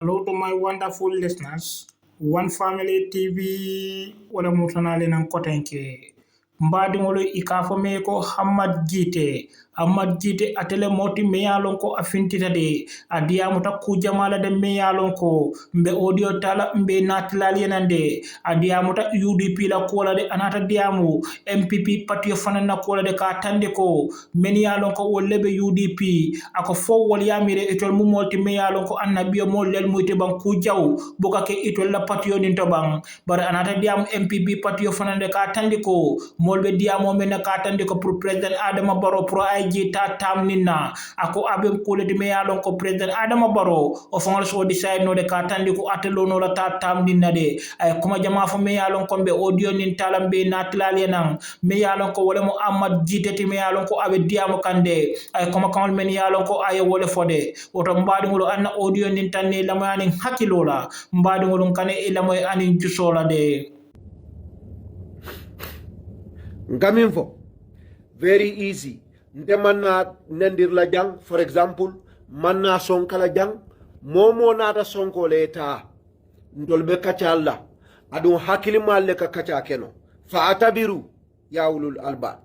Hello to my wonderful listeners. One Family TV wala mutanale nan kotenke. Mbadi ngolo ikafo me ko Ahmad Gitteh. Ahmad Gitteh atele moti meyalon ko afintita de adia muta kujamala de meyalon ko mbe audio tala mbe natilali nande adia muta UDP la kola de anata diamu MPP patio fanana kola de ka tande ko meniyalon ko wollebe UDP ako fo wol yamire etol mu molti meyalon ko annabiyo mollel muyti ban kujaw buka ke etol la patio nin to ban bar anata diamu MPP patio fanande ka tande ko molbe diamo men ka tande ko pour president Adama Barrow pro IG ta tamnina ako abe kuleti me yalon ko president Adama Barrow o fangol so decide no de ka tande ko atelo no la ta tamnina de ay kuma jama fo me yalon ko be audio nin talambe natlali nan me yalon ko wala mo Ahmad Gitteh ti me yalon ko abe diamo kande ay kuma kawol men yalon ko ay wala fode woto mbadi ngolo anna audio nin tanne lamani hakilola mbadi ngolo kane e lamoy anin jusola de Ngaminfo, very easy. Nte manna nendir la jang, for example, manna sonka la jang, momo nata sonko leta, ndolbe kacha Allah, adun hakili malle ka kacha keno. Fa'atabiru ya ulul albab.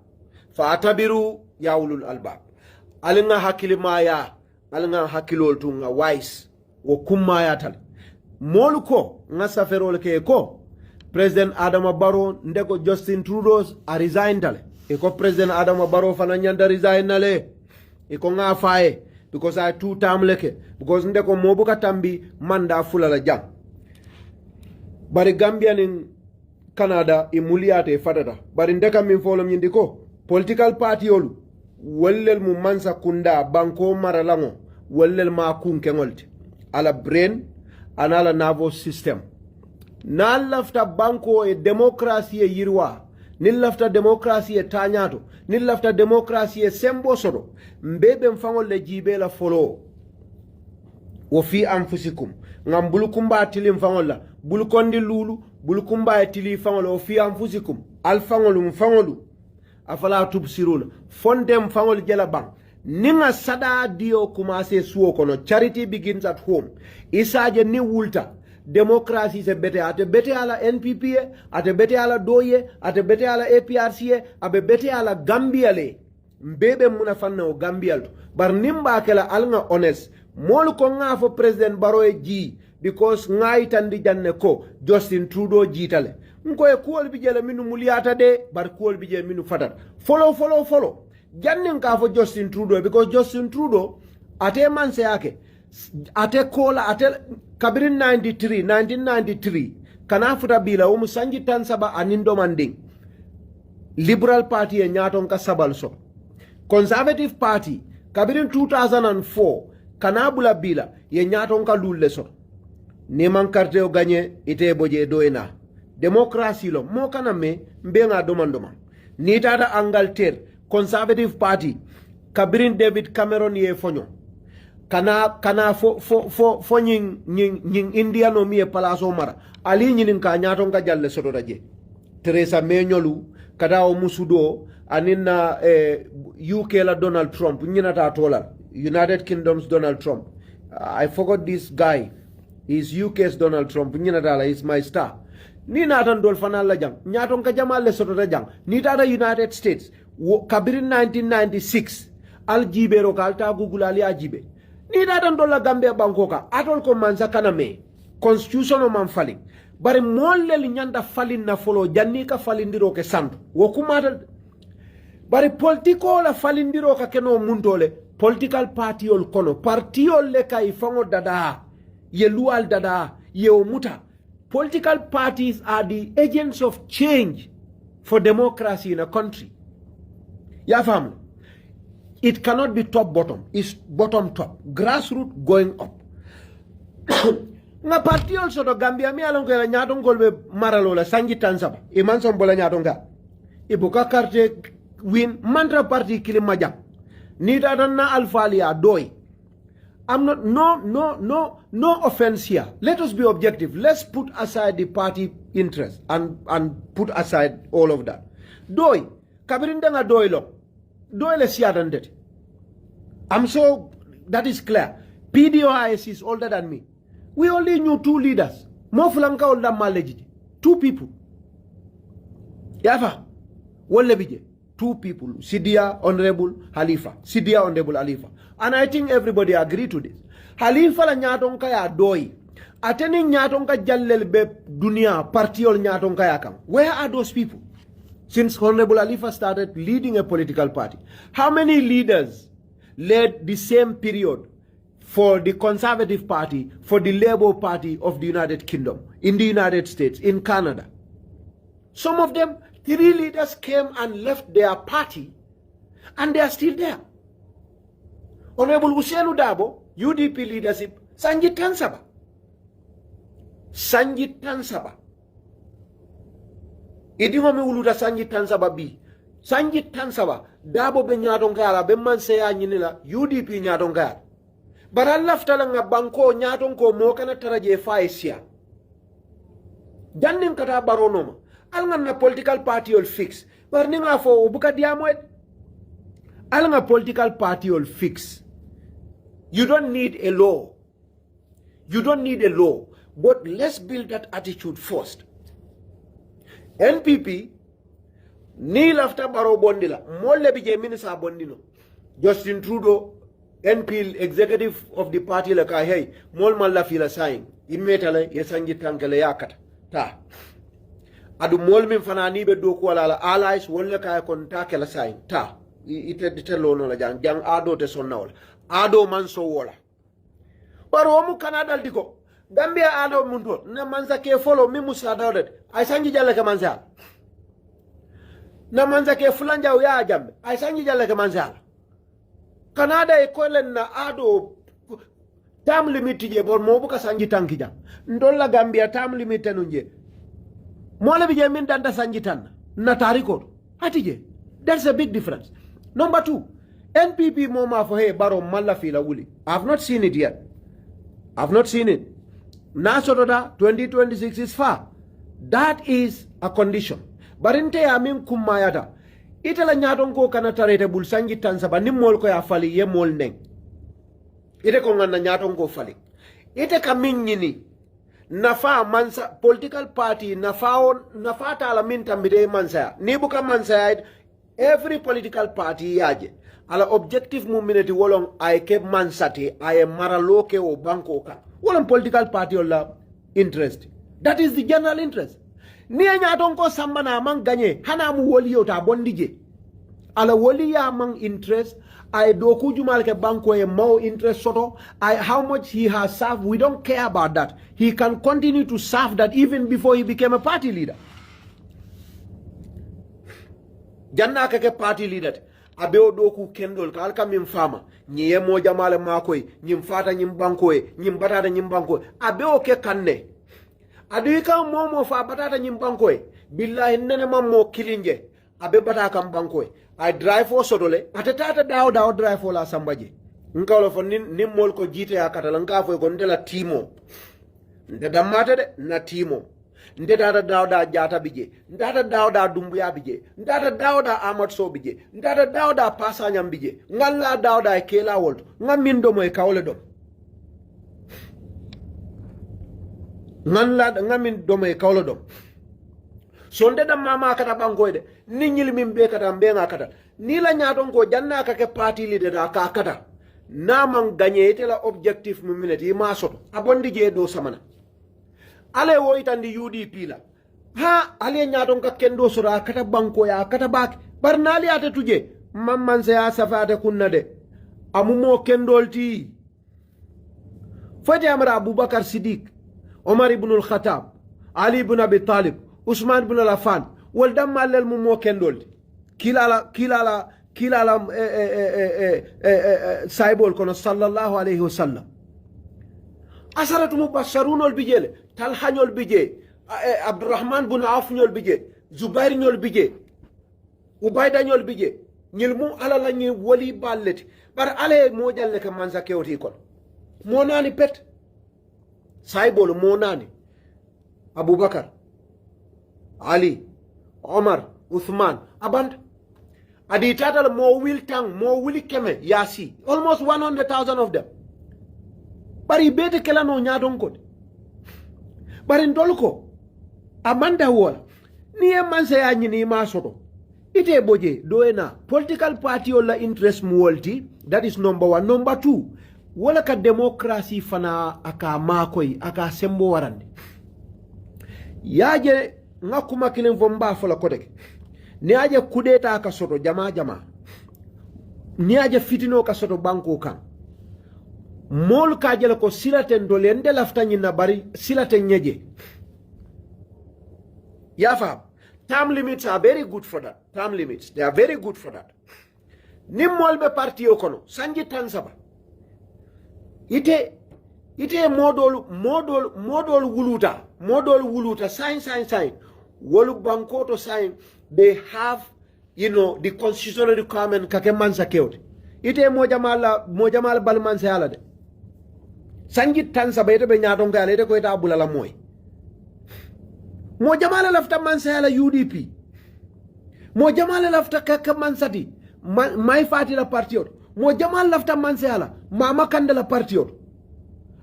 Fa'atabiru ya ulul albab. Alinga hakili maya, alinga hakilol tunga wise, wo kummaya tal. Moluko, nga saferol ke ko, President Adama Barrow ndeko Justin Trudeau a resign tale. Eko President Adama Barrow fana nyanda resign nale. Eko nga fae because I two-term leke. Because ndeko mobuka tambi manda fula la jam. Bari Gambia nin Canada imuliate fatata. Bari ndeka minfolom nyindiko. Political party olu. Wellel mu mansa kunda banko maralango. Wellel ma kunkengolti. Ala brain and ala nervous system. Na lafta banko e demokrasi e yirwa ni lafta demokrasi e tanyato ni lafta demokrasi e sembo sodo mbebe mfangol le jibe la folo wo fi anfusikum ngam bulukumba tili mfangol la bulukondi lulu bulukumba tili fangol wo fi anfusikum al mfangolu afala tubsiruna fonde mfangol jela bang ninga sada dio kumase suo kono charity begins at home isaje ni wulta Democracy se bete ala NPP ate bete ala doye ate bete ala APRC abe bete ala Gambia le mbebe muna fanna o Gambia to bar nimba kala alnga honest mol ko nga fo president Barrow ji because ngai tandi janne ko Justin Trudeau jitale nko e kuol bi jele minu muliata de bar kuol bi jele minu fatat follow janne ka fo Justin Trudeau because Justin Trudeau ate man se yake ate kola ate kabirin 1993 kana futa bila umu sanji tansaba anindo manding Liberal Party e nyaton ka sabal so Conservative Party kabirin 2004 kana bula bila ye nyaton ka lulle so neman karte o ganye ite boje doena demokrasi lo mo kana me mbenga domandoma ni tata Angleterre Conservative Party kabirin David Cameron ye fonyo kana fo nying indiano mi e palaso mara ali nyinin ka nyaton ka jalle soto daje Theresa May nyolu kada o musudo anina UK la Donald Trump nyinata tola United Kingdom's Donald Trump I forgot this guy he's UK's Donald Trump nyinata la is my star ni natan dol fanal la jang nyaton ka jamal soto da jang ni tata United States kabirin 1996 aljibero kalta google ali ajibe ni datan dolla Gambia bankoka atol ko mansa kaname constitution o man falling bari mollel nyanda falin na folo janni ka falindiro ke santo wo kumata bari politiko la falindiro ka keno muntole political party ol kono party ol le kay fango dada ye lual dada ye o muta political parties are the agents of change for democracy in a country ya famu. It cannot be top bottom. It's bottom top. Grassroots going up. Nga parti also to Gambia mi alon ko nyaaton golbe maralo la sangi tansaba. Iman son bola nyaaton ga. Ibuka carte win mantra parti kilimajam. Ni da na alfalia doy. I'm not no offense here. Let us be objective. Let's put aside the party interest and put aside all of that. Doy kabirinda nga doy lo. Doyle siadandet. I'm so that is clear. PDOIS is older than me. We only knew 2 leaders. Mo fulanka olda maleji. 2 people. Yafa. Wole bije. 2 people. Sidia Honorable Halifa. Sidia Honorable Halifa. And I think everybody agree to this. Halifa la nyatonka ya doi. Ateni nyatonka jallel be dunia partiol nyatonka ya kam. Where are those people? Since Honorable Halifa started leading a political party, how many leaders led the same period for the Conservative Party, for the Labour Party of the United Kingdom, in the United States, in Canada? Some of them, 3 leaders came and left their party, and they are still there. Honorable Usainu Dabo, UDP leadership, Sanjit Tansaba. Sanjit Tansaba. Idingo me uluta Sanjit Tansaba bi. Sanjit Tansaba, Dabo be nyaton kaya, be man seya nyinila, UDP nyaton kaya. Bara lafta nga banko nyaton ko mo kana taraje faisia. Jannin kata baronoma. Alnga na political party ol fix. Bar ninga fo ubuka diamoed. Alnga political party ol fix. You don't need a law. You don't need a law. But let's build that attitude first. NPP ni lafta baro bondila. Molle bije minisa bondino. Justin Trudeau, NP executive of the party like hey, mol malla fila sign. Imetale yesanji tankele yakata. Ta. Adu mol min fanani be do ko ala allies wolle kay kon takela sign. Ta. Ite lono la jang ado te sonna wala. Ado man so wala. Baro mu Canada diko. Gambia ado munto na manza ke follow mi musa dawdet. Ay sanji jalla ka manza. Na manza ke fulanja ya jambe. Ay sanji jalla ka manza. Canada e kolen na ado term limit je bor mo buka sanji tanki jam. Ndolla Gambia term limit nunje. Mole bije min danda sanji tan na tariko. Hatije. That's a big difference. Number 2, NPP moma for hey baro malla fila wuli. I've not seen it yet. I've not seen it. Nasotoda 2026 is far. That is a condition. Barinte amin kumayata. Itala nyaton ko kana tarete bul sanji tansaba ni mol ko ya fali ye mol neng. Ite ko ngana nyaton ko fali. Ite kamin nyini. Nafa mansa political party nafa ta la min tambide mansa. Ni buka mansa every political party yaje. Ala objective mumineti wolong ay ke mansati ay maraloke o banko ka. Wolong political party ola interest. That is the general interest. Ni nyaton ko sambana man ganye hana mu woli yota bondije. Ala woli ya man interest ay doku jumal ke banko e mau interest soto ay how much he has served, we don't care about that. He can continue to serve that even before he became a party leader. Janna ke party leader abeo doku kendol kal kam fama nyiye mo jamale makoy nyim fata nyim bankoy nyim batata nyim bankoy abeo ke kanne adu ka momo fa batata nyim bankoy billahi nene mammo kilinje abe bata kam bankoy ay drive for sodole atata daw drive for la sambaje nkawlo fo nim mol ko jite akata nka fo ko ndela timo nde damata de na timo ndeta dawda jata bije ndata dawda dumbuya bije ndata dawda Ahmad so bije ndata dawda pasanyam bije ngalla dawda kela wolto ngamin do moy kawle dom ngalla ngamin do moy kawle dom so ndeda mama kata bangoyde ni nyil min be kata mbenga kata ni la nyaton ko janna ka ke party leader da ka kata naman gagné te la objectif mu minati ma soto abondi je do samana ale wo itandi UDP la ha ale nyaton ka kendo sura kata banko ya kata bak barnali ate tuje mamman se ya safate kunna de amumo kendolti fati amra Abubakar Siddiq, Omar ibn al-Khattab, Ali ibn Abi Talib, Usman ibn al-Affan wal damal mumo kendolti kilala saibol kono sallallahu alayhi wasallam asaratu mubashsharun ol bijele talhanyol bije Abdurrahman bin Auf nyol bije Zubair nyol bije Ubayda nyol bije nyilmu ala la ñi woli balleti bar ale mo jalle ka manza kewti kon mo nani pet saibol mo nani Abubakar, Ali, Omar, Uthman aband adi tatal mo will tang mo will keme yasi almost 100,000 of them bari bete kala no nyaton ko barin dolko amanda wala ni e man saya nyini ma soto ite boje doena political party wala interest mu wolti. That is number 1. Number 2, wala ka democracy fana aka makoy aka sembo warande yaje ngakuma kilen vomba fola kodeke ni aje kudeta aka soto jama ni aje fitino ka soto banko kan mol ka jela ko silaten dole ende laftanyi na bari silaten nyeje yafa. Term limits are very good for that. Term limits, they are very good for that. Nimmol be parti okono sanji tansaba ite modol wuluta sign wolu banko to sign. They have the constitutional requirement kake mansa kewte ite mojamala balman sa yala de sanji tansaba ite be nyaton gale ite ko ita bulala moy mo jamala lafta mansa yala UDP mo jamala lafta kaka mansati mai fati la partiot mo jamala lafta mansa yala mama kandala partiot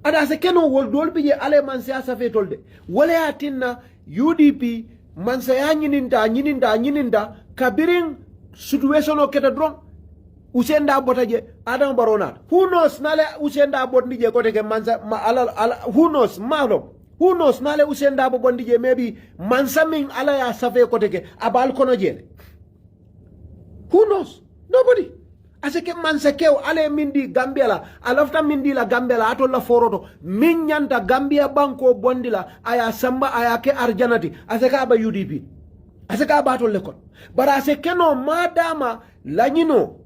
ada se keno wol dol biye ale mansa ya safe tolde wala atinna UDP mansa ya nyininda kabirin situation o keta dron usenda botaje adam baronat who knows nale usenda botni je kote ke mansa who knows nale usenda bo bondi je maybe mansamin ala ya safe kote ke abal kono jele who knows nobody aseke mansakew ale mindi Gambia la alafta mindi la Gambia la atolla foroto min nyanta Gambia banko bondila aya samba aya ke arjanati aseka ba UDP aseka ba tolle kon bara aseke no madama lanyino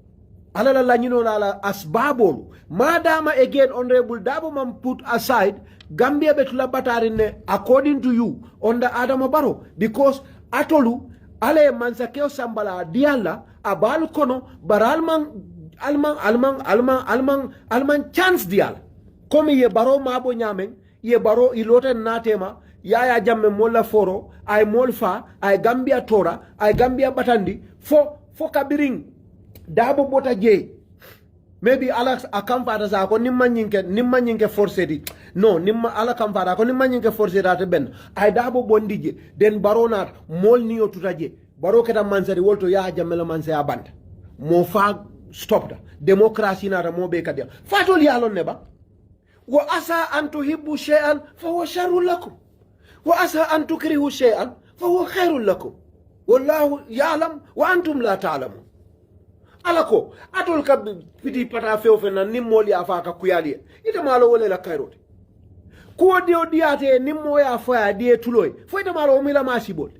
alala lanyino la asbabol madama again honorable Dabo man put aside Gambia betula batarine according to you on the Adama Barrow because atolu ale mansakeo sambala diala abal kono baralman alman chance dial comme ye baro mabo nyamen ye baro ilote natema yaya jamme molla foro ay molfa ay Gambia tora ay Gambia batandi fo kabiring Dabo bota je maybe ala akamfata sa ko nimma nyinke forcé di no nimma ala kamfata ko nimma nyinke forcé data ben ay Dabo bondije den baronat mol niyo tutaje baro keta mansari wolto ya jamela mansa ya banda mo fa stop da democracy na mo be kadia fatol yalon ne ba wa asa an tuhibbu shay'an fa huwa sharrun lakum wa asa an tukrihu shay'an fa huwa khairun lakum wallahu ya'lam wa antum la ta'lamun alako atol ka piti pata fewfe na nimmoli afa ka kuyali ite malo wole la kairote ko dio diate nimmo ya fa die tuloy fo ite malo mi la masibol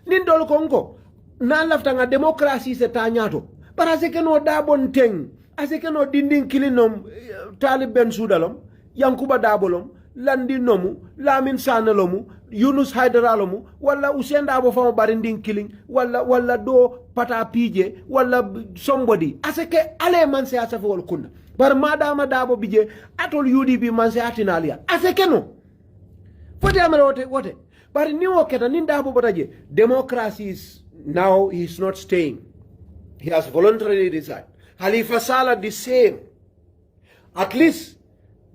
nin dol ko ngo na lafta nga democracy se tanyato para se keno dabon teng ase keno dindin kilinom talib ben sudalom yankuba dabolom landi nomu lamin sanalomu Yunus Haidaralomu wala usenda abo fama barindin killing wala do pata pije wala somebody aseke ale manse asafe wal kunna bar madama dabo bije atol UDP manse atinalia aseke no foti amara wote bar ni woketa nin dabo botaje democracy is now he's not staying. He has voluntarily resigned. Halifa Saleh the same. At least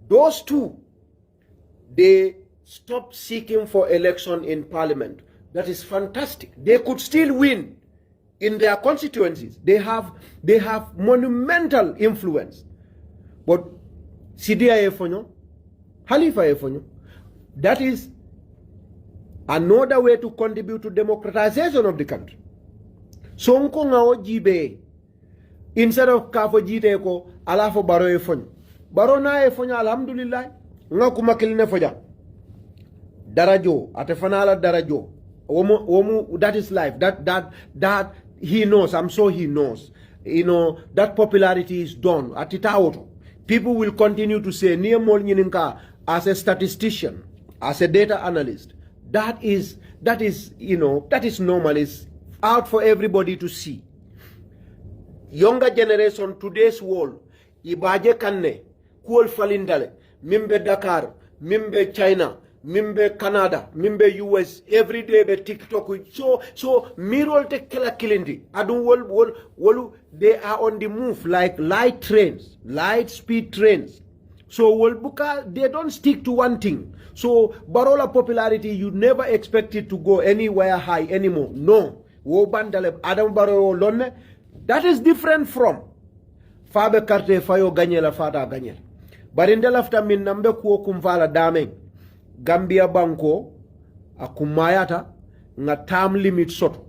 those two, they stopped seeking for election in parliament. That is fantastic. They could still win in their constituencies. They have monumental influence. But Sidia Efonyo, Halifa Efonyo, that is another way to contribute to democratization of the country. So nko ngao jibe instead of kafo jite ko alafo baro Efonyo. Baro na Efonyo alhamdulillah nga kumakiline foja. Darajo atefanala darajo. Omu that is life. That he knows. I'm sure he knows. You know that popularity is done. Atita auto. People will continue to say Niamol Nyininka as a statistician, as a data analyst. That is normal. It's out for everybody to see. Younger generation, today's world, ibaje kanne, kuol falindale, mimbe Dakar, mimbe China, mimbe Canada, mimbe US, every day be TikTok. So mirol te kila kilindi. Adu wolu, they are on the move like light speed trains. So they don't stick to one thing. So Barola popularity, you never expect it to go anywhere high anymore. No. Adam Baro Lonne, that is different from Fabe Karte Fayo Ganyela Fata Ganyel. But in the lafta min nambe kuo kumvala dameng Gambia Banko akumayata nga term limit soto.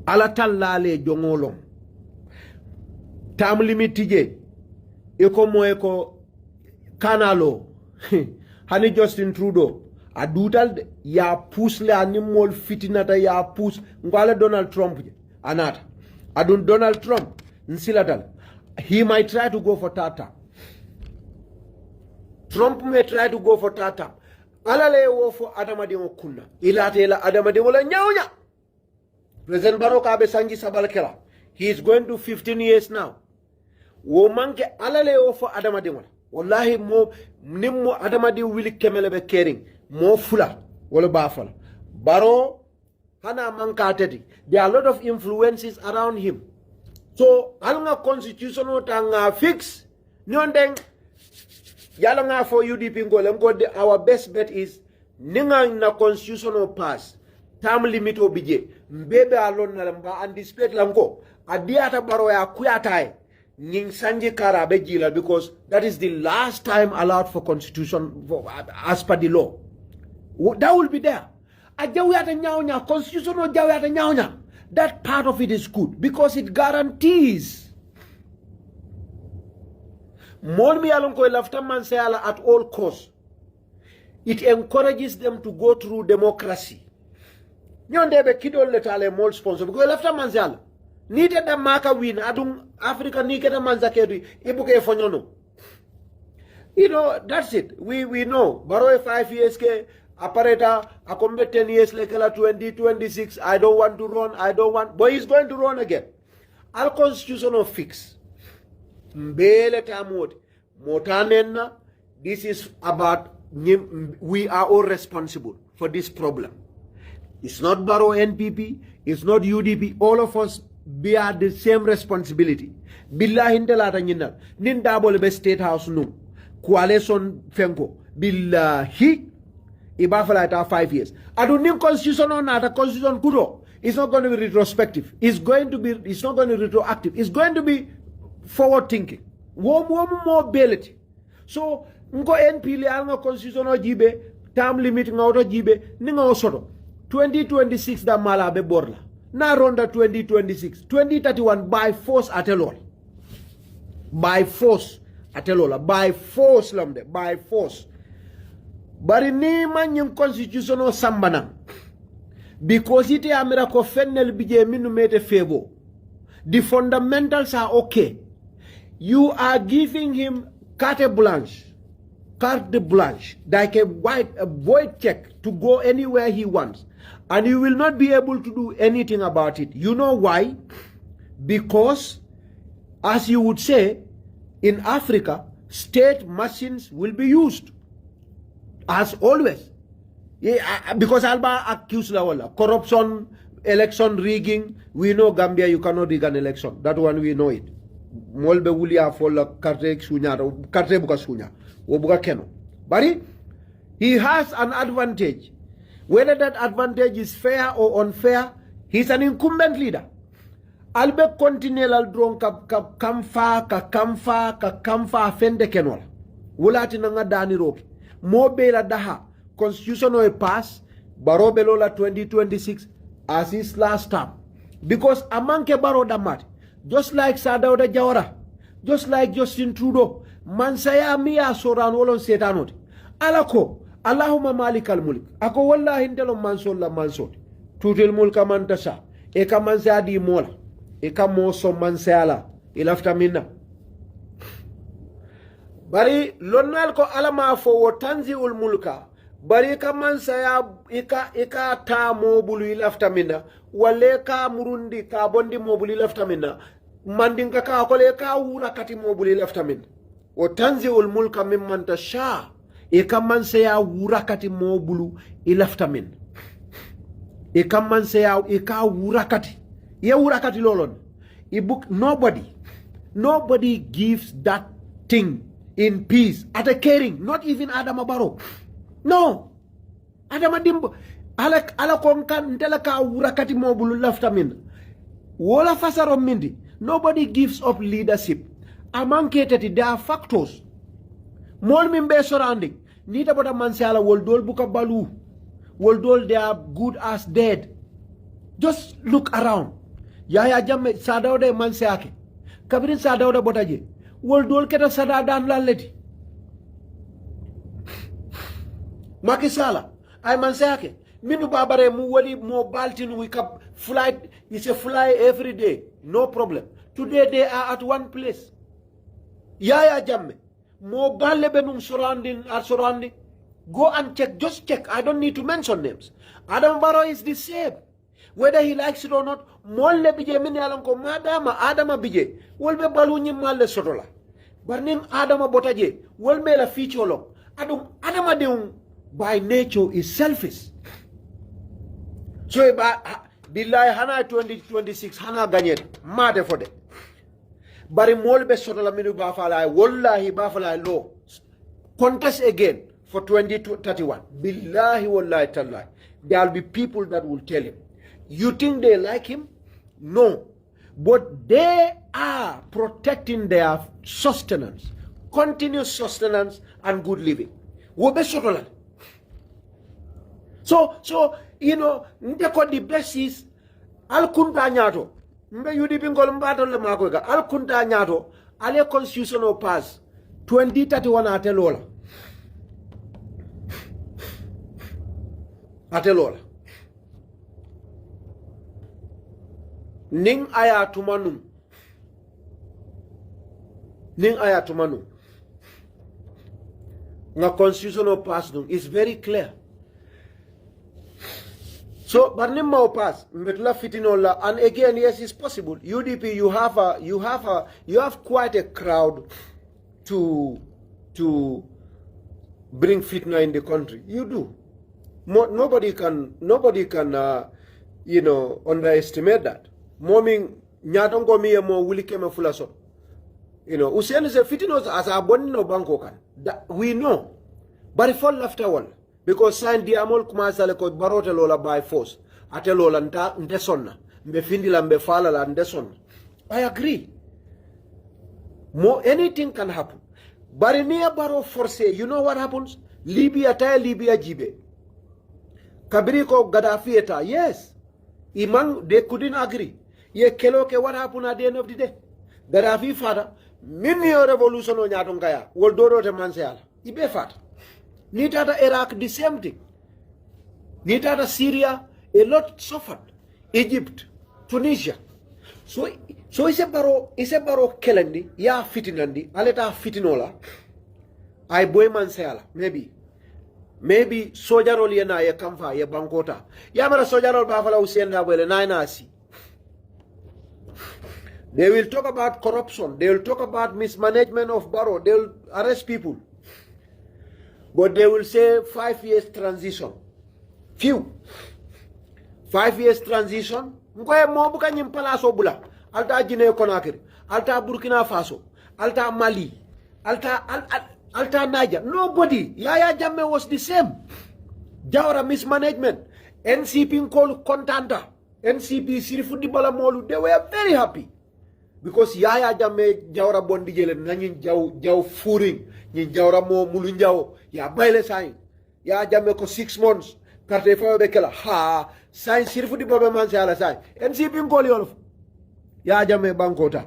Alatal lale jongolong. Term limit tije. Eko kanalo. Hani Justin Trudeau. Adutal ya pus le animal fitinata ya pus. Ngwale Donald Trump. Anata. Adun Donald Trump. Nsilatal. He might try to go for Tata. Trump may try to go for Tata. Alale wo for Adamadi Okuna. Ilate la Adamadi wola nyaunya. President Barrow Abe Sanji Sabalkela. He is going to 15 years now. Wo manke alale wo for Adamadi wala. Wallahi mo nimmo Adamadi wili kemele be caring. Mo fula wala bafala. Barrow hana manka teti. There are a lot of influences around him. So alanga constitutional tanga fix. Nyondeng yala nga for UDP ngole our best bet is ninga na constitutional pass term limit obije mbebe alon na lamba anticipate lango adiata baro ya kuyatai ning sanji kara bejila because that is the last time allowed for constitution as per the law. That will be there. Ajawiyata nyaunya constitutional jawiyata nyaunya. That part of it is good because it guarantees Molmi alonko lafta mansayala at all costs. It encourages them to go through democracy. Nyondebe kidol letale mol sponsor because lafta mansayala. Nite da maka win adung Africa nike da manzakedu ibuke fonyono. You know, that's it. We know. Baro 5 years ke apparator akombe 10 years lekela 2026. I don't want to run. But he's going to run again. Al constitutional fix. Mbele tamod motanenna. This is about we are all responsible for this problem. It's not Baro NPP, it's not UDP. All of us bear the same responsibility. Billahi intelata nyina ninda bole be state house no coalition fenko billahi ibafala ta 5 years. Adunim constitution on the constitution kudo. It's not going to be retrospective. It's not going to be retroactive. It's going to be forward thinking. More mobility. So, ngo NPL anga constitution o jibe, term limit nga auto jibe, ninga osoto. 2026 da mala be borla. Na ronda 2026. 2031 by force atelol. By force atelola. By force lamde. By force. Bari ni man yung constitution o sambana. Because ite amira ko fennel bije minu mete favor. The fundamentals are okay. You are giving him carte blanche, like a void check to go anywhere he wants. And you will not be able to do anything about it. You know why? Because, as you would say, in Africa, state machines will be used. As always. Yeah, because Alba accused Lawala. Corruption, election rigging. We know Gambia, you cannot rig an election. That one we know it. Molbe wulia fola karte buka sunya obuka keno. But he has an advantage. Whether that advantage is fair or unfair, he's an incumbent leader. Albe continual drone kamfa fende kenola. Wulati nanga dani roki. Mobela daha constitution or pass barobelola 2026 as his last term. Because amanke baro damat. Just like Sadauda Jawara, just like Justin Trudeau, mansaya miya soran wolon setanot. Alako, Allahumma malik al-mulk. Ako wallahi intelo mansol la mansot. Tutil mulka mantasa. Eka mansaya di mola. Eka moso mansaya la. Ilafta minna. Bari lonnal ko alama fo wotanzi ul mulka. Bari ka mansaya ika ta mobulu ilafta minna. Wale ka murundi ka bondi mobuli lafta minna mandinga ka kole ka wura kati mobuli lafta minna wa tanzi'ul mulka mimman tasha e kamman se ya wura kati mobulu ilafta minna e kamman se ya e ka wura kati ye wura kati lolon e book nobody gives that thing in peace, at a caring, not even Adama Barrow. No. Adama Dimbo. Ala konkan ntelaka urakati mobulu lafta min. Wola fasaro mindi. Nobody gives up leadership. Amanketati, there are factors. Mol mimbe surrounding. Nita bota mansiala woldol buka balu. Woldol they are good as dead. Just look around. Yaya jamme sadawde mansiake. Kabirin sadawda botaje. Woldol keta sada dan laleti. Makisala. Ay mansiake. Minu babare mu wali mo baltin we cap flight. It's a fly every day. No problem. Today they are at one place. Yaya jamme. Mo balle benum surrounding. Go and check. Just check. I don't need to mention names. Adam Barrow is the same. Whether he likes it or not, molle bije mini alanko madama Adama bije. Wolbe balu nyi malle sotola. Barnim Adama botaje. Wolbe la feature long. Adama deum by nature is selfish. So billahi hana 2026 hana ganyen. Mate for them. Bari molbe sotola minu bafala wallahi bafala law. Contest again for 2031. Billahi wallahi tallahi. There will be people that will tell him. You think they like him? No. But they are protecting their sustenance, continuous sustenance and good living. Wobe sotola. So you know, the best is al kunta nyato. Mbe yudi bingol mbato le makoga al kunta nyato ale constitutional pass 2031 atelola ning aya tumanu nga constitutional pass nung is very clear. So, Barnim Mao pass, Metula Fitinola, and again, yes, it's possible. UDP, you have quite a crowd to bring fitna in the country. You do. Nobody can underestimate that. Moming nyatongo miye mo wuli keme fulaso. Usiani se fitinos as a bonino banko kan. We know. But it fall after one. Because sign diamol kumasale ko barote lola by force. Ate lola nte sonna. Mbe findila mbe fala la nte sonna. I agree. Anything can happen. But in near baro force, you know what happens? Libya jibe. Kabiriko Gaddafi eta, yes. Imang, they couldn't agree. Ye keloke, what happened at the end of the day? Gaddafi father, minio revolution on Yatongaya, Woldoro de Manseala. Ibe fat. Nitata Iraq, the same thing. Nitata Syria, a lot suffered. Egypt, Tunisia. So it's a baro kelendi, ya fitinandi, aleta fitinola. I boy Manseala, maybe sojarol yena ye kamfa ye bankota. Yamara sojarol bafala usienda wele nainasi. They will talk about corruption. They will talk about mismanagement of Barrow. They will arrest people. But they will say 5 years transition. Few. 5 years transition. Mkoye mobuka nyimpala sobula. Alta Guinea Conakry. Alta Burkina Faso. Alta Mali. Alta Niger. Nobody. Yaya Jammeh was the same. Jawara mismanagement. NCP called Contanta. NCP Sirifu Dibala Molu. They were very happy. Because Yaya Jammeh Jawara Bondi Jele Nanyin Jaw Furing. Nyin Jawara Mo Mulunjao. Ya Baile Sain. Yaya Jammeh ko 6 months. Karte Fayo Bekela. Ha. Sain Sirifu Dibala Manse Ala Sain. NCP called Yolof. Yaya Jammeh Bankota.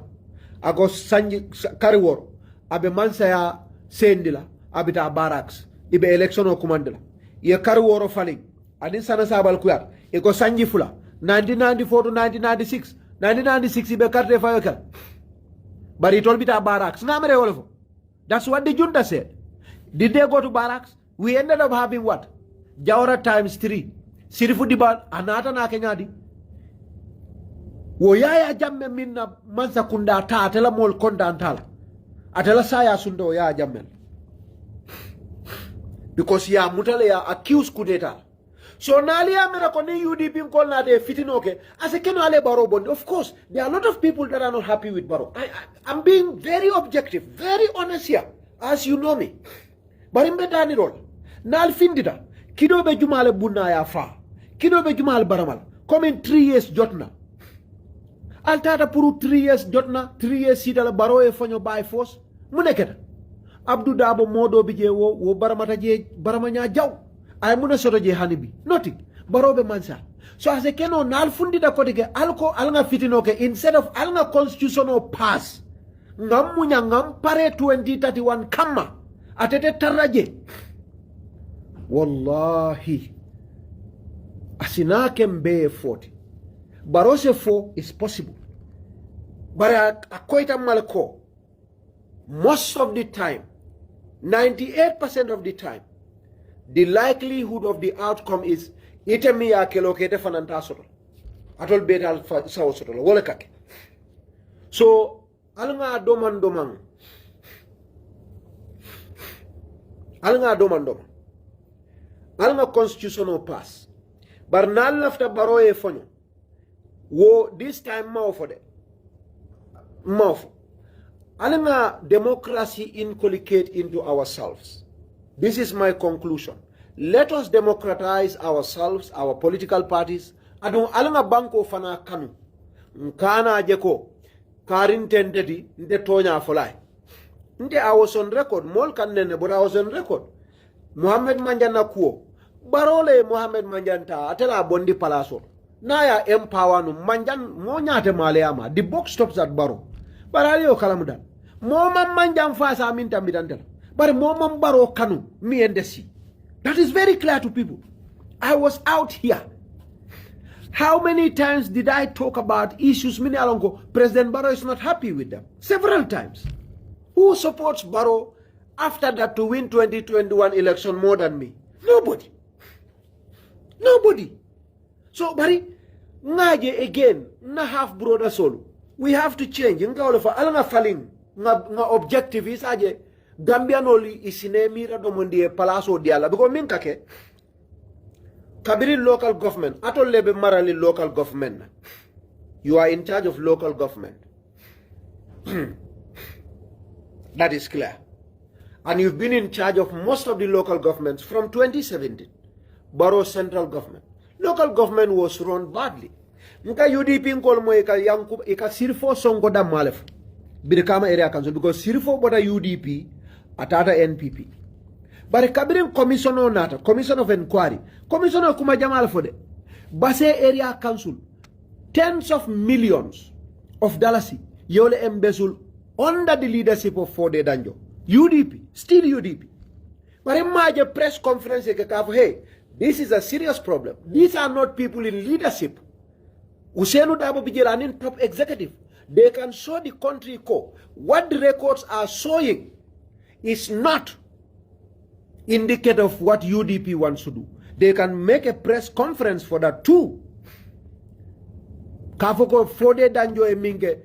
Ako Sanji Kariworo. Abe Mansaya Sendila. Abita Barracks. Ibe election o kumandila. Ye Kariworo Faling. Adin Sana Sabal Kuyat. Eko Sanji Fula. 1994 to 1996. 1996 ibe carte fayoka. But he told me to barracks. That's what the junta said. Did they go to barracks? We ended up having what? Jawara times 3. Sirifu Dibal, anata na kenyadi. Woyaya jamme minna mansa kunda ta atela mol konda antala. Atela saya sundo ya jamme. Because ya mutale ya accused kudeta. So nalia mera koni UDP call na de fitinoke as a keno ale Barrow bond. Of course, there are a lot of people that are not happy with Barrow. I'm being very objective, very honest here. as you know me. Bari mbetani rol. Nal findida. Kido be jumale bunna ya fa. Kido be jumal baramal. Come in 3 years jotna. Altata puru 3 years jotna. 3 years sidala baro e fanyo by force. Muneketa. Abdou Dabo modo bije wo baramata je baramanya jaw. Ay muna soto je hanibi. Nothing. Barobe mansa. So as a keno nal fundida kotike alko alanga fitinoke instead of alanga constitutional pass. Ngam munya ngam pare 2031 kama. Atete taraje. Wallahi. Asinake mbe 40. Barose 4 is possible. But akoita malko. Most of the time, 98% of the time, the likelihood of the outcome is itemi ya kelokete fananta soto. Atol betal sawo soto wala kake. So alanga doman. Alanga constitutional pass. Barnal lafta baroye fonyo. Wo this time mawfo de. Mawfo. Alanga democracy inculcate into ourselves. This is my conclusion. Let us democratize ourselves, our political parties. Adon alanga banko fana kanu. Nkana jeko. Karin tendeti nde tonya folai. Nde I was on record. Mol kanene but I was on record. Muhammad Manjana kuo. Barole Muhammad Manjanta atela bondi palaso. Naya empower no manjan mo nyate maleama. The book stops at Baro. Barali o kalamudan. Moma manjam fasa minta midantela. But moma baro kanu me and the sea. That is very clear to people. I was out here. How many times did I talk about issues? Mini alongo, President Barrow is not happy with them. Several times. Who supports Barrow after that to win 2021 election more than me? Nobody. So, Bari, ngaje again, na half brother solo. We have to change. Nga olofa alanga faling nga objective is aje Gambia noli isine mira domondi palaso diala because min kake kabiri local government atol lebe marali local government. You are in charge of local government. That is clear. And you've been in charge of most of the local governments from 2017. Borough central government. Local government was run badly. Nka UDP nkol mo ika sirfo songo da malef. Birkama area council because sirfo boda UDP atata NPP. But kabirin commission nata, commission of inquiry, commission of kuma jamal fode. Base area council, tens of millions of dollars yole embezzle under the leadership of Fode Danjo. UDP, still UDP. But imagine press conference hey, this is a serious problem. These are not people in leadership. Usenu Dabo Bijiranin top executive. They can show the country what the records are showing is not indicative of what UDP wants to do. They can make a press conference for that too. Kafoko Fode Danjo Eminge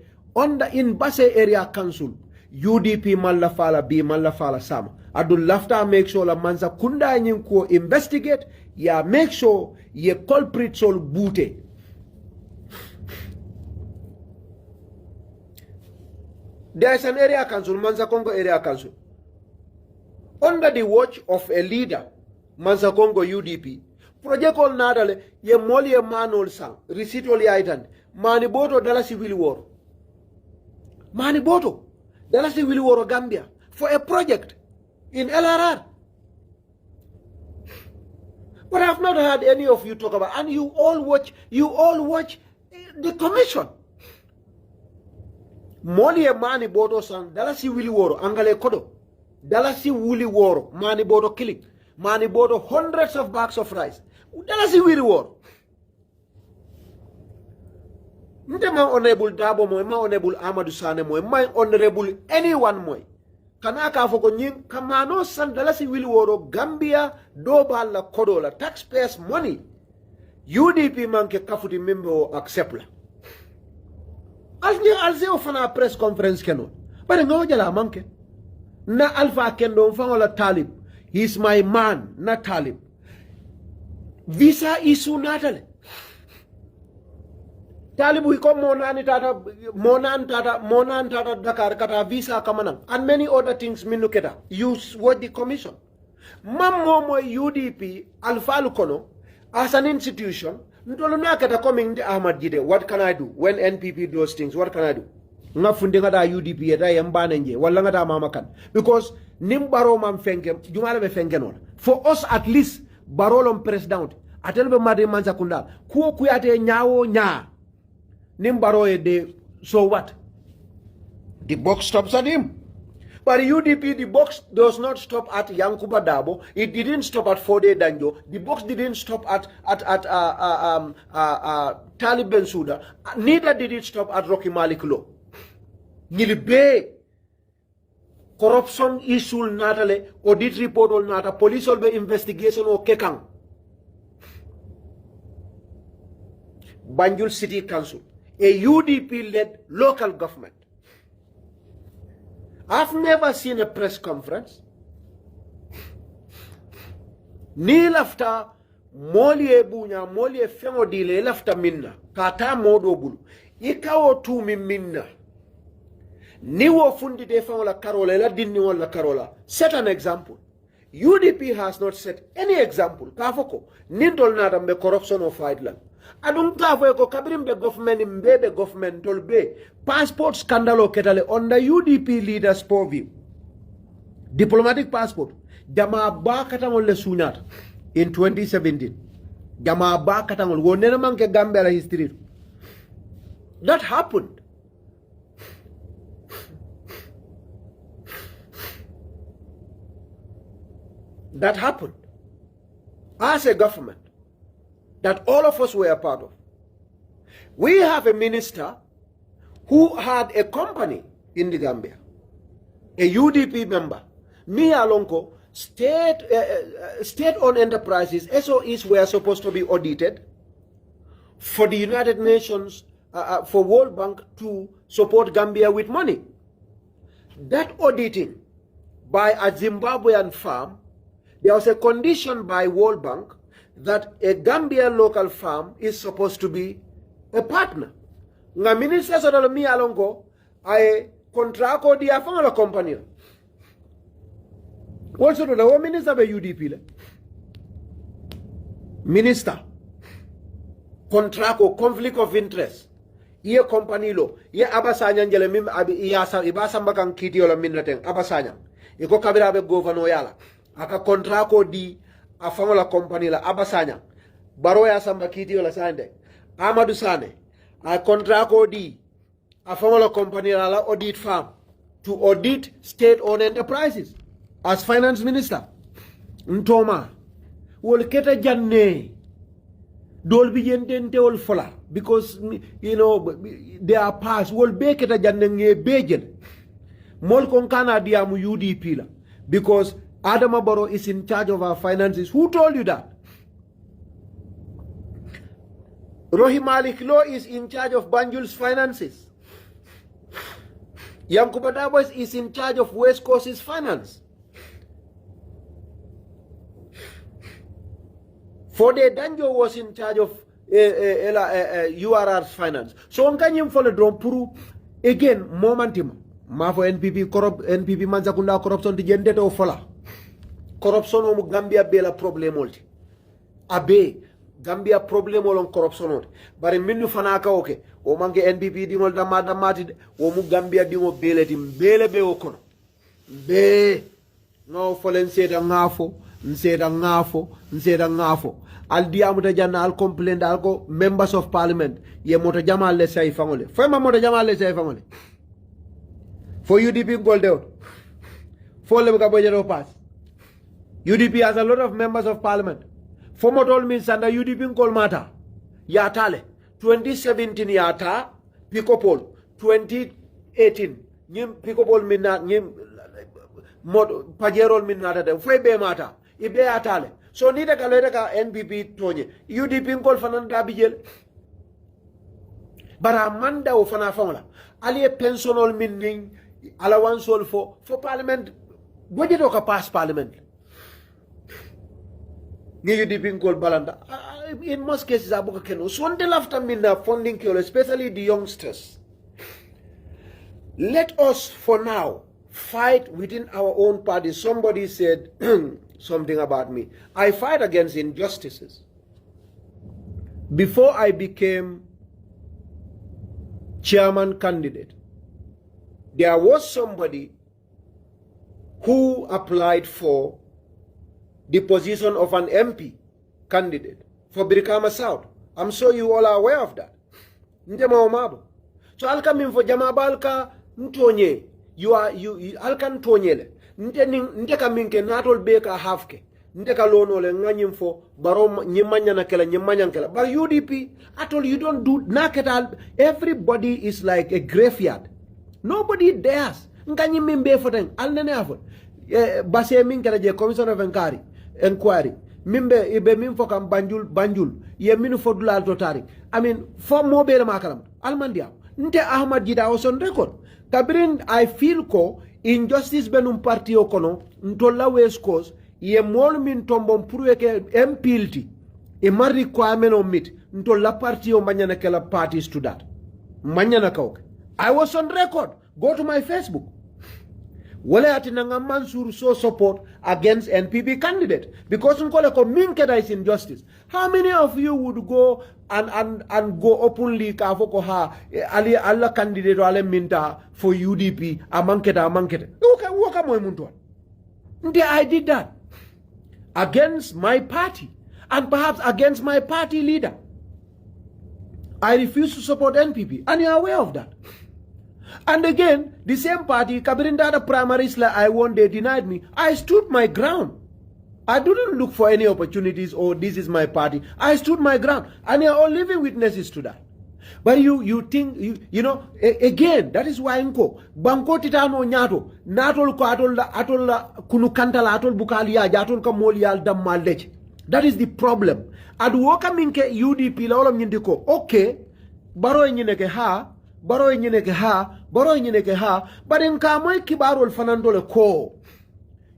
in Basse Area Council, UDP Malafala B Malafala Sama. Adul lafta make sure la manza kunda nyinko investigate ya make sure ye culprit sol bute. There is an area council, Manza Congo area council. Under the watch of a leader, Manza Congo UDP, project all nadale ye moli ye manol sang, receipt oli aitan, maniboto dalasi wili woro. Maniboto dalasi wili woro Gambia for a project in LRR. But I have not heard any of you talk about, and you all watch the commission. Moli e mani bodo sang dalasi wili woro angale kodo dalasi wili woro mani bodo killing mani bodo hundreds of bags of rice dalasi wili woro ndema honorable Dabo moy ma honorable Amadou Sane moy ma honorable anyone moy kana ka foko nyin kamano san dalasi wili woro Gambia do balla kodo la taxpayers money UDP manke kafuti member accept la alze ofana press conference keno bare ngo jala manke na alpha kendo fangola talib he's my man na talib visa issue natale talibu ko monan tata Dakar kata visa kamanang and many other things minuketa you watch the commission mammo UDP alfalu kono as an institution ntolo nakata coming to Ahmad Gitteh. What can I do when NPP does things? What can I do? Nga funde nga da UDP eta yambane nje wala nga da mama kan because nim baro mam fenke jumala be fenke non for us at least barolom president atelbe made manza kunda ku kuyate nyawo nya nim baro de so what the box stops at him. But UDP, the box does not stop at Yankuba Dabo. It didn't stop at Fode Danjo. The box didn't stop at Talib Bensouda. Neither did it stop at Rocky Malik Law. Nilibe corruption issue natale audit report on nata police will be investigation o kekang. Banjul City Council, a UDP-led local government. I've never seen a press conference. Ni lafta molie bunya molie fengo dile lafta minna kata modo bulu ikawo tu minna ni wo fundi de fengo la karola la dinni wala karola. Set an example. UDP has not set any example. Kafoko nindol nada me corruption or fight land. Adun kafo ko kabirim be government mbebe government tolbe passport scandal ketale under UDP leaders purview. Diplomatic passport jama ba katangol le sunyat in 2017. Jama ba katangol wonena manke Gambia la history. That happened. That happened as a government that all of us were a part of. We have a minister who had a company in the Gambia, a UDP member. Me Alonko, state-owned enterprises, SOEs were supposed to be audited for the United Nations, for World Bank to support Gambia with money. That auditing by a Zimbabwean firm, there was a condition by World Bank that a Gambia local firm is supposed to be a partner. Nga minister sodalo mi alongo ay kontrako di afanga la company. Also do the minister be UDP le. Minister kontrako conflict of interest. Iye company lo, iye abasanya njele mim abi iyasa ibasa mbakang kiti ola minateng abasanya. Iko kabira be governor yala. Aka kontrako di afanga la company la abasanya baro ya samba kiti wala sande Amadou Sane a kontrako di afanga la company la audit firm to audit state-owned enterprises as finance minister ntoma wol keta janne dol bi yentente wol fola because you know they are past wol be keta janne nge bejel mol kon kana diamu UDP la because Adama Barrow is in charge of our finances. Who told you that? Rohi Malik Law is in charge of Banjul's finances. Yankuba Dabos is in charge of West Coast's finance. Fode Danjo was in charge of URR's finance. So on kanyim follow drum puru again momentum. Ma for NPP manzakunda corruption to jendete o fola. Corruption o Gambia bela problem olti. Abe Gambia problem olon corruption olti. Bari minnu fanaka oke. O mange NPP di ngol damada matid o mu Gambia di ngo bele tim bele be o kono. Be no folen seda ngafo, nseda ngafo. Al diamu ta janna al complain al ko members of parliament ye moto jamal le say fangole. Fo ma moto jamal le say fangole. For UDP gold out. For le ka bojero pass. UDP has a lot of members of parliament. Former told me under UDP Kolmata. Yatale. 2017 Yata. Picopol. 2018. Nim Picopol minna. Nim Pajerol minna. Fwebe mata. Ibe Yatale. So nida kalera ka NPP tonye. UDP Kol fananda bijel. Bara manda o fana fangla. Ali pensional minning. Allowance all for parliament. Budget ka pass parliament. Ni UDP Kol balanda. in most cases abuka keno so on the left minna funding kilo especially the youngsters. Let us for now fight within our own party. Somebody said something about me. I fight against injustices. Before I became chairman candidate, there was somebody who applied for the position of an MP candidate for Birkama South. I'm sure you all are aware of that. So I'll come in for Jamabalka Ntonye. You Alka Ntonyele. Nte kaminke natol beka halfke. Nte kalono le nganyim for baro nyimanya na kela nyimanya kela. But UDP, at all you don't do naketal. Everybody is like a graveyard. Nobody dares. Nganyim mimbe for them. Al nene afot. Base min kela je commission of inquiry. Mimbe ibe min fokam banjul ye minu fodula al totari. I mean for mobile makaram almandia nte Ahmad Gitteh was on record kabirin I feel ko injustice benum party okono ntolla west coast ye mol min tombom purweke empilti e mar requirement o mit ntolla party o manyana kala parties to that manyana kawk I was on record. Go to my Facebook. Wale ati nanga Mansur so support against NPP candidate because nkole ko minkeda is injustice. How many of you would go and go openly ka foko ha ali alla candidate ale minta for UDP amankeda okay woka moy muntu nde I did that against my party and perhaps against my party leader. I refuse to support NPP and you're aware of that. And again, the same party, Kabirinda the primaries like I won, they denied me. I stood my ground. I didn't look for any opportunities or this is my party. I stood my ground. And you're all living witnesses to that. But you think, you know, again, that is why inko. Banko titano nyato. Natol ko atol kunu kantala atol bukalia jatol ka molial dam maldeche. That is the problem. Adu woka minke UDP la olam nyindiko. Okay, baro nyineke ha. Baro nyineke ha, but in kamoy kibarol fanandole ko.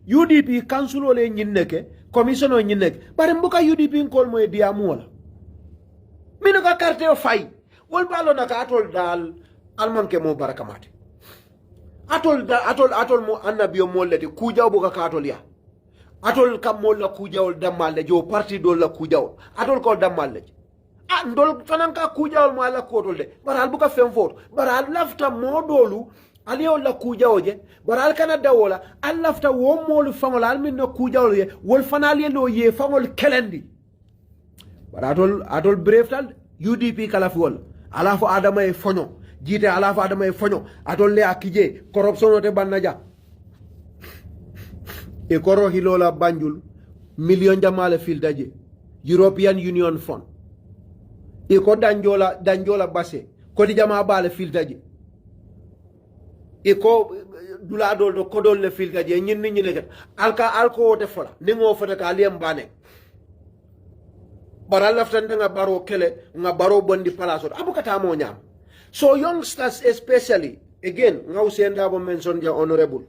UDP council ole nyineke, commissioner nyineke, but in buka UDP nkol mo diamola. Mino ka karte o fay. Wol balo na ka atol dal almanke mo barakamati. Atol mo annabio mollete kuja buka ka atol ya. Atol kam molla kuja ol damalle jo parti do la kuja ol. Atol ko damalle. Ndol fananka kujaol mo ala kotol de baral buka femfort baral lafta modolu aliyo la kujaoje baral kana dawola al lafta wo molu fangola al minno kujaol ye wol fanali lo ye fangol kelendi baratol atol breftal UDP kala fol ala fo adama e fonyo jite ala fo adama e fonyo atol le akije corruption te bannaja e koro hilola banjul million jamale fildaje European Union Fund iko danjola base ko di jama bale filtaji iko dula dol do kodol le filtaji nyinni nyine alko wote fola ningo fota ka liyam bane baral laftan nga baro kele nga baro bondi palaso abukata mo nyam. So youngsters especially, again nga usenda bo mention ya honorable,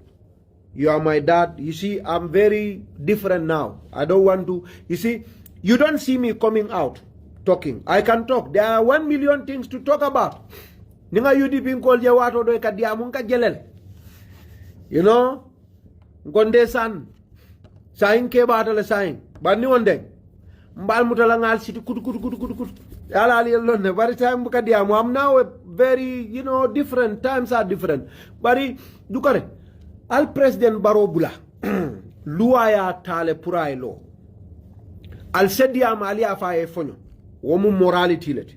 you are my dad. You see, I'm very different now. I don't want to, you see, you don't see me coming out talking. I can talk. There are 1 million things to talk about. Ninga UDP call je wato do ka diamu ka jelel. You know, ngonde san sain ke batale sain. Bani wonde. Mbal mutala ngal siti kudu. Yala ali lonne bari time ka diamu. I'm now a very, you know, different. Times are different. Bari dukare. Al President Barobula. Luaya tale purai lo. Al sedia mali afa fonyo. Womu morality let.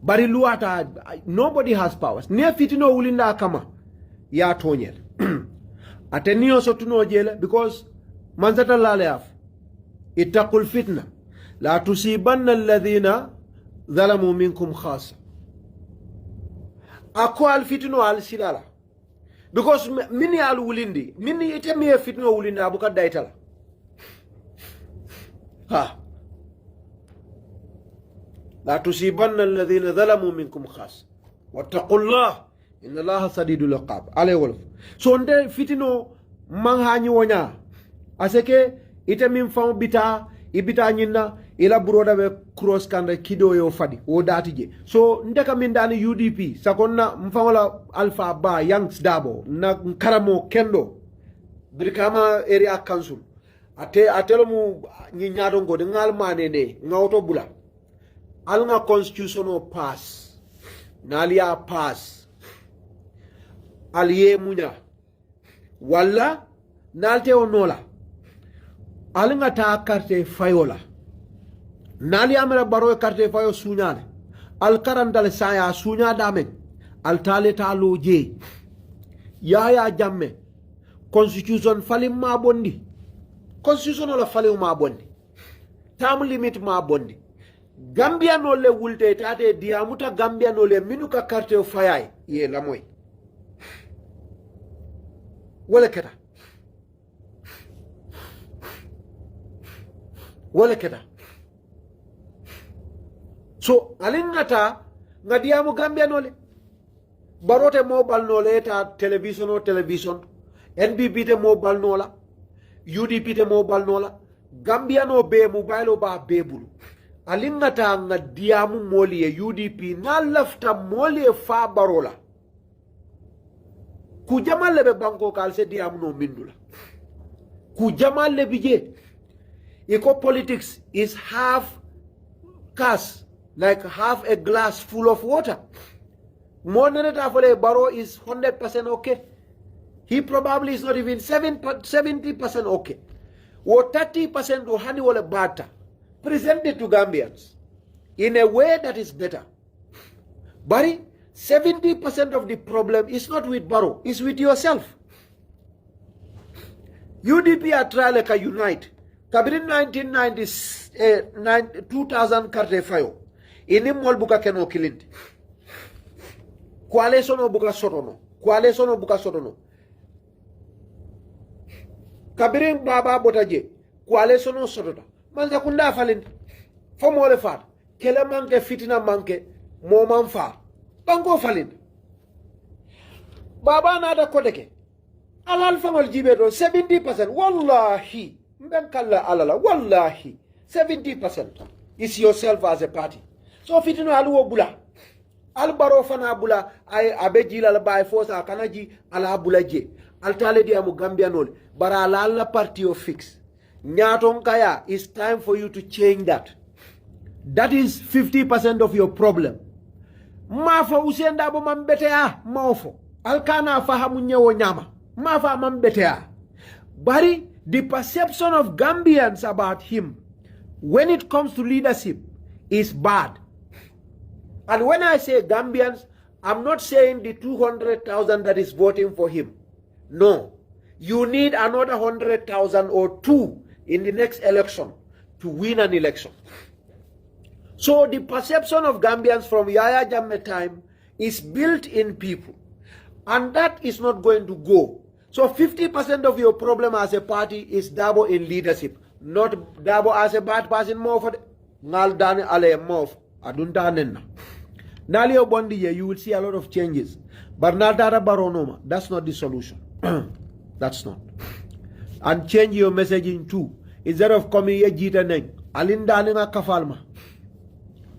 Bari luata, nobody has powers. Near fitino ulinda kama ya tonyel. Atenio sotuno jele because manzata lale af. Ittaqul fitna la tusibanna alladhina zalamu minkum khasa. Ako al fitino al silala. Because mini al ulindi, mini itemi fitno ulinda abuka daitala. Ha. لا تصيبن الذين ظلموا منكم خاص واتقوا الله إن الله شديد العقاب عليه ولف سونde fitino manghani wonya aseke ite min fam bita ibita nyinna ila broda be cross kanda kido yo fadi o dati je so ndeka min dani UDP sakonna mfawala alpha ba yanks dabo na karamo kendo birkama area council atelo mu nyaado ngode ngal manene ngawto bula alnga constitutional pass nalia pass aliye munya walla nalte onola alnga ta carte fayola nali amara baro carte fayo sunyale al karandal saya sunya damen al tale talo je ya jamme constitution falim ma bondi constitution la falim ma bondi term limit ma bondi Gambia no le wulte tate diamuta Gambia no le minuka carte fayay ye la moy wala keda so alingata ngadiamu Gambia no le barote mobile no le ta television NBB te mobile no la UDP te mobile no la Gambia no be mobile ba bebulu alingata ngadiamu moli ye UDP na lafta moli ye fa barola ku jamal le be banko kalse diamu no mindula ku jamal le bije eco politics is half cast like half a glass full of water. More than it Barrow is 100% okay. He probably is not even 70% okay. Or 30% to handle a bata. Present it to Gambians in a way that is better. But 70% of the problem is not with Barrow, it's with yourself. UDP are trying like a unite. Kabirin 2000 carte fayo. Ini mol buka keno kilindi. Kwale sono buka sotono. Kabirin baba botaje. Kwale sono sotota. Manza kunda falindi. Fo mole fat. Kele manke fitina manke. Moman fat. Bango falindi. Baba nada kodeke. Alal fangol jibeto 70%. Wallahi. Mbenkalla alala. Wallahi. 70% is yourself as a party. So fitino aluwo bula. Albaro fana bula ay abeji la bay fosa kanaji ala bula je. Altale di amu Gambia nol. Bara la party of fix. Nyaton kaya, it's time for you to change that. That is 50% of your problem. Mafa usenda bo mambetea maofo. Alkana fahamu nyewo nyama. Mafa mambetea. Bari the perception of Gambians about him when it comes to leadership is bad. And when I say Gambians, I'm not saying the 200,000 that is voting for him. No. You need another 100,000 or two in the next election to win an election. So the perception of Gambians from Yaya Jammeh time is built in people. And that is not going to go. So 50% of your problem as a party is Dabo in leadership. Not Dabo as a bad person more for Nal Dani Ale Mof. Adunta Nenna. Nalio Bondi, you will see a lot of changes. But Naldara Baronoma, that's not the solution. That's not. And change your messaging too. Instead of coming here, Gitteh Neng, Alinda Nenga Kafalma.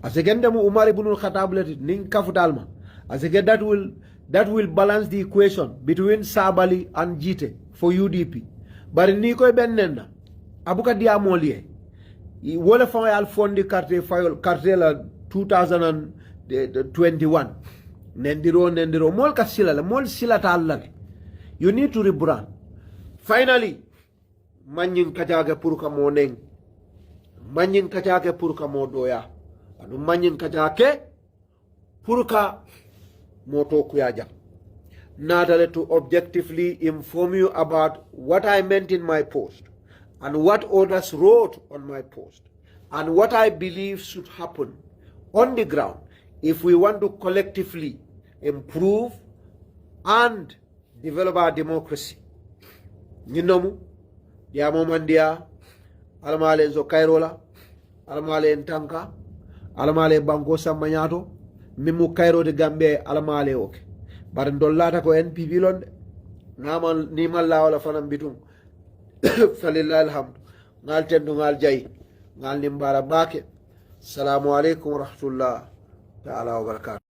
As again, the Umar ibn al-Khattab Ning Kafudalma. As again, that will balance the equation between Sabali and Gitteh for UDP. But in Niko Benenda, Abuka Diamolie, Wole Fang Al Fondi Cartela 2021. Nendiro, Mol Kasila, Mol Silatala. You need to rebrand. Finally, Manyin Kajage Purka Moneng, Manyin Kajage Purka Modoya, and Manyin Kajake Purka Moto Kuyaja. Natale to objectively inform you about what I meant in my post and what others wrote on my post and what I believe should happen on the ground if we want to collectively improve and develop our democracy. Ninomu, Diamo Mandia, Alamale Zokairola, Alamale Ntanka, Alamale Bangosa Manyato, Mimu Cairo de Gambia, Alamale Oke. But in Dolata ko NPP Lond, Naman Nimal Laola Fanam Bitum, Falila Alhamd, Nalten Dungal Jai, ngal nimbara bake. Assalamu alaikum wa rahmatullah ta'ala wa barakatuh.